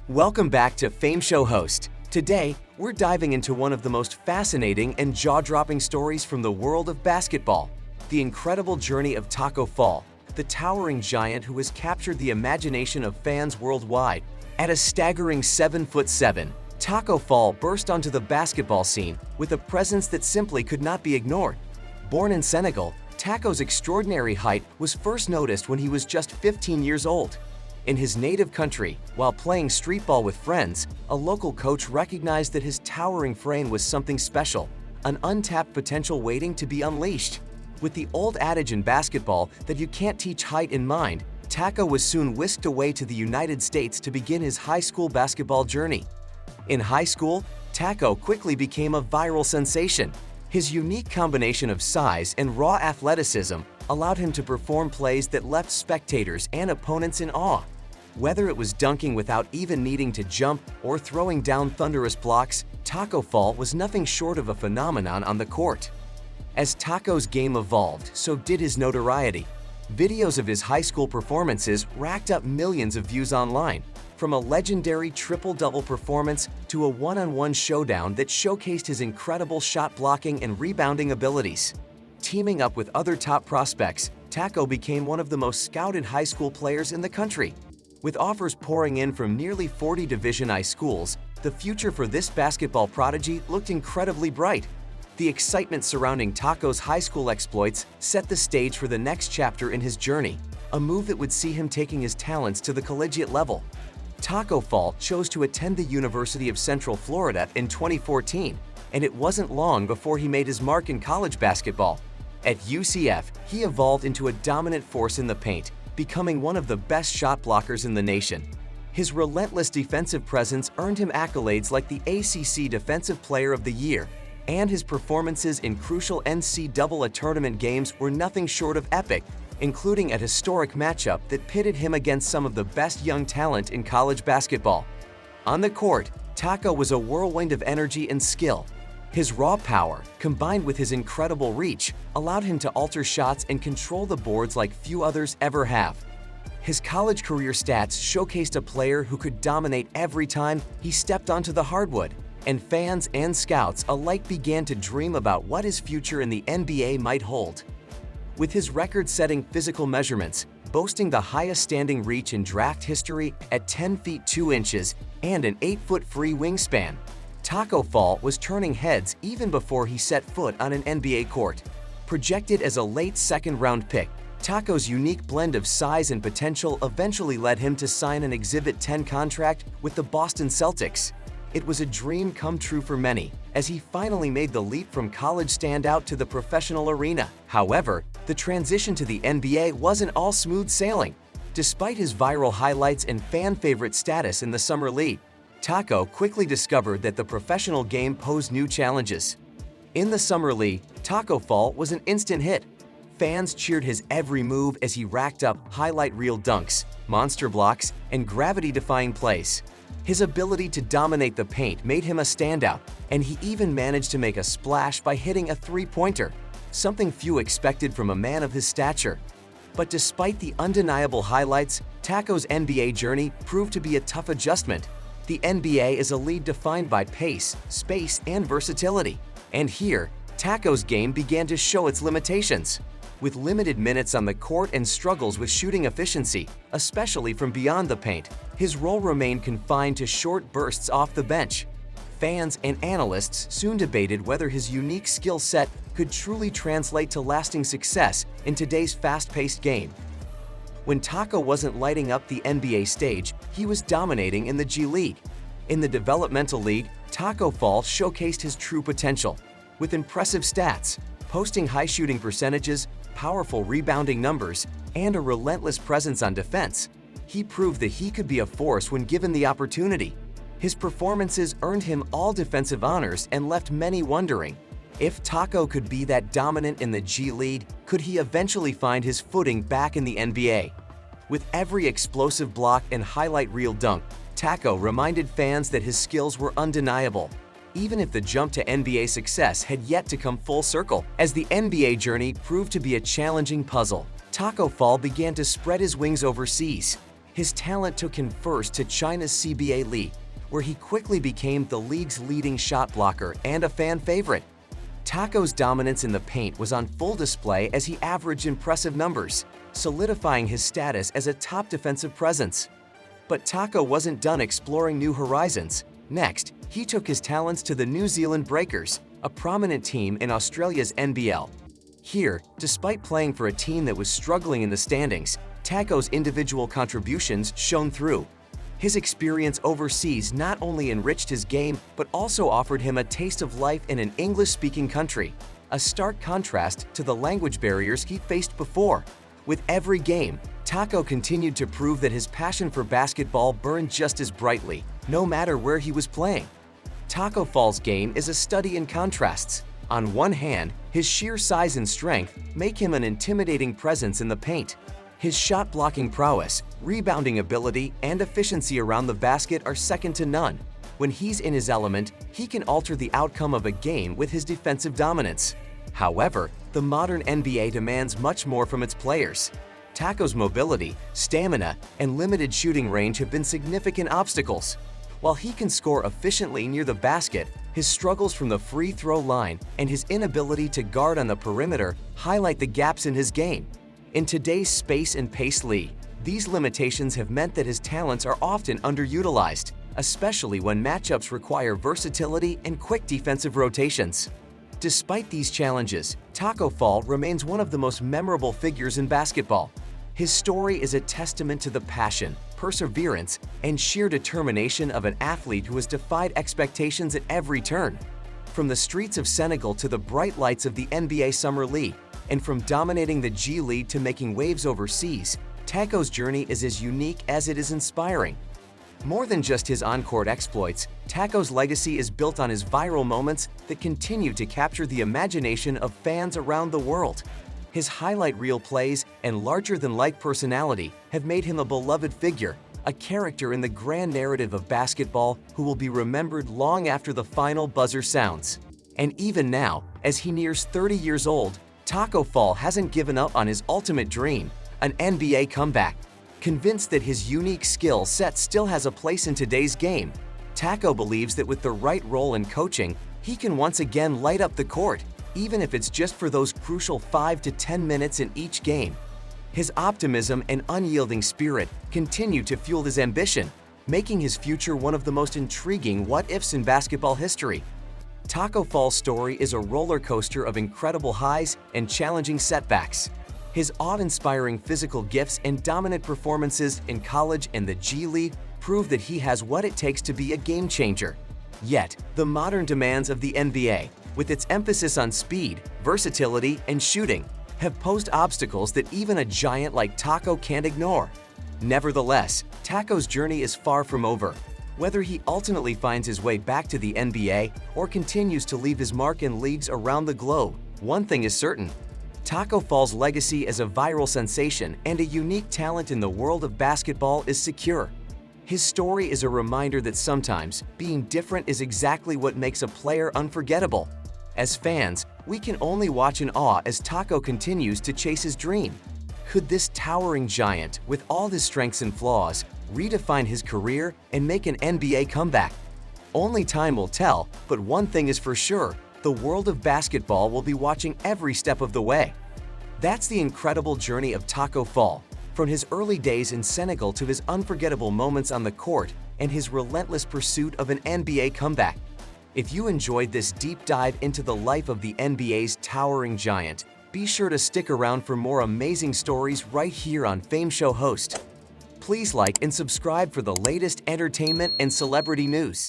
Welcome back to Fame Show Host. Today, we're diving into one of the most fascinating and jaw-dropping stories from the world of basketball, the incredible journey of Tacko Fall, the towering giant who has captured the imagination of fans worldwide. At a staggering 7'7", Tacko Fall burst onto the basketball scene with a presence that simply could not be ignored. Born in Senegal, Tacko's extraordinary height was first noticed when he was just 15 years old. In his native country, while playing street ball with friends, a local coach recognized that his towering frame was something special, an untapped potential waiting to be unleashed. With the old adage in basketball that you can't teach height in mind, Tacko was soon whisked away to the United States to begin his high school basketball journey. In high school, Tacko quickly became a viral sensation. His unique combination of size and raw athleticism allowed him to perform plays that left spectators and opponents in awe. Whether it was dunking without even needing to jump or throwing down thunderous blocks, Tacko Fall was nothing short of a phenomenon on the court. As Tacko's game evolved, so did his notoriety. Videos of his high school performances racked up millions of views online, from a legendary triple-double performance to a one-on-one showdown that showcased his incredible shot blocking and rebounding abilities. Teaming up with other top prospects, Tacko became one of the most scouted high school players in the country. With offers pouring in from nearly 40 Division I schools, the future for this basketball prodigy looked incredibly bright. The excitement surrounding Tacko's high school exploits set the stage for the next chapter in his journey, a move that would see him taking his talents to the collegiate level. Tacko Fall chose to attend the University of Central Florida in 2014, and it wasn't long before he made his mark in college basketball. At UCF, he evolved into a dominant force in the paint, becoming one of the best shot blockers in the nation. His relentless defensive presence earned him accolades like the ACC Defensive Player of the Year, and his performances in crucial NCAA tournament games were nothing short of epic, including a historic matchup that pitted him against some of the best young talent in college basketball. On the court, Tacko was a whirlwind of energy and skill. His raw power, combined with his incredible reach, allowed him to alter shots and control the boards like few others ever have. His college career stats showcased a player who could dominate every time he stepped onto the hardwood, and fans and scouts alike began to dream about what his future in the NBA might hold. With his record-setting physical measurements, boasting the highest standing reach in draft history at 10 feet 2 inches and an 8-foot free wingspan, Tacko Fall was turning heads even before he set foot on an NBA court. Projected as a late second-round pick, Tacko's unique blend of size and potential eventually led him to sign an Exhibit 10 contract with the Boston Celtics. It was a dream come true for many, as he finally made the leap from college standout to the professional arena. However, the transition to the NBA wasn't all smooth sailing. Despite his viral highlights and fan-favorite status in the Summer League, Tacko quickly discovered that the professional game posed new challenges. In the Summer League, Tacko Fall was an instant hit. Fans cheered his every move as he racked up highlight reel dunks, monster blocks, and gravity-defying plays. His ability to dominate the paint made him a standout, and he even managed to make a splash by hitting a three-pointer, something few expected from a man of his stature. But despite the undeniable highlights, Tacko's NBA journey proved to be a tough adjustment. The NBA is a league defined by pace, space, and versatility. And here, Tacko's game began to show its limitations. With limited minutes on the court and struggles with shooting efficiency, especially from beyond the paint, his role remained confined to short bursts off the bench. Fans and analysts soon debated whether his unique skill set could truly translate to lasting success in today's fast-paced game. When Tacko wasn't lighting up the NBA stage, he was dominating in the G League. In the developmental league, Tacko Fall showcased his true potential. With impressive stats, posting high shooting percentages, powerful rebounding numbers, and a relentless presence on defense, he proved that he could be a force when given the opportunity. His performances earned him all defensive honors and left many wondering, if Tacko could be that dominant in the G League, could he eventually find his footing back in the NBA? With every explosive block and highlight reel dunk, Tacko reminded fans that his skills were undeniable, even if the jump to NBA success had yet to come full circle. As the NBA journey proved to be a challenging puzzle, Tacko Fall began to spread his wings overseas. His talent took him first to China's CBA League, where he quickly became the league's leading shot blocker and a fan favorite. Tacko's dominance in the paint was on full display as he averaged impressive numbers, solidifying his status as a top defensive presence. But Tacko wasn't done exploring new horizons. Next, he took his talents to the New Zealand Breakers, a prominent team in Australia's NBL. Here, despite playing for a team that was struggling in the standings, Tacko's individual contributions shone through. His experience overseas not only enriched his game, but also offered him a taste of life in an English-speaking country, a stark contrast to the language barriers he faced before. With every game, Tacko continued to prove that his passion for basketball burned just as brightly, no matter where he was playing. Tacko Fall's game is a study in contrasts. On one hand, his sheer size and strength make him an intimidating presence in the paint. His shot-blocking prowess, rebounding ability, and efficiency around the basket are second to none. When he's in his element, he can alter the outcome of a game with his defensive dominance. However, the modern NBA demands much more from its players. Tacko's mobility, stamina, and limited shooting range have been significant obstacles. While he can score efficiently near the basket, his struggles from the free throw line and his inability to guard on the perimeter highlight the gaps in his game. In today's space and pace league, these limitations have meant that his talents are often underutilized, especially when matchups require versatility and quick defensive rotations. Despite these challenges, Tacko Fall remains one of the most memorable figures in basketball. His story is a testament to the passion, perseverance, and sheer determination of an athlete who has defied expectations at every turn. From the streets of Senegal to the bright lights of the NBA Summer League, and from dominating the G League to making waves overseas, Tacko's journey is as unique as it is inspiring. More than just his on-court exploits, Tacko's legacy is built on his viral moments that continue to capture the imagination of fans around the world. His highlight reel plays and larger-than-life personality have made him a beloved figure, a character in the grand narrative of basketball who will be remembered long after the final buzzer sounds. And even now, as he nears 30 years old, Tacko Fall hasn't given up on his ultimate dream, an NBA comeback. Convinced that his unique skill set still has a place in today's game, Tacko believes that with the right role and coaching, he can once again light up the court, even if it's just for those crucial 5 to 10 minutes in each game. His optimism and unyielding spirit continue to fuel his ambition, making his future one of the most intriguing what-ifs in basketball history. Tacko Fall's story is a roller coaster of incredible highs and challenging setbacks. His awe-inspiring physical gifts and dominant performances in college and the G League prove that he has what it takes to be a game-changer. Yet, the modern demands of the NBA, with its emphasis on speed, versatility, and shooting, have posed obstacles that even a giant like Tacko can't ignore. Nevertheless, Tacko's journey is far from over. Whether he ultimately finds his way back to the NBA or continues to leave his mark in leagues around the globe, one thing is certain: Tacko Fall's legacy as a viral sensation and a unique talent in the world of basketball is secure. His story is a reminder that sometimes being different is exactly what makes a player unforgettable. As fans, we can only watch in awe as Tacko continues to chase his dream. Could this towering giant, with all his strengths and flaws, redefine his career and make an NBA comeback? Only time will tell, but one thing is for sure: the world of basketball will be watching every step of the way. That's the incredible journey of Tacko Fall, from his early days in Senegal to his unforgettable moments on the court and his relentless pursuit of an NBA comeback. If you enjoyed this deep dive into the life of the NBA's towering giant, be sure to stick around for more amazing stories right here on Fame Show Host. Please like and subscribe for the latest entertainment and celebrity news.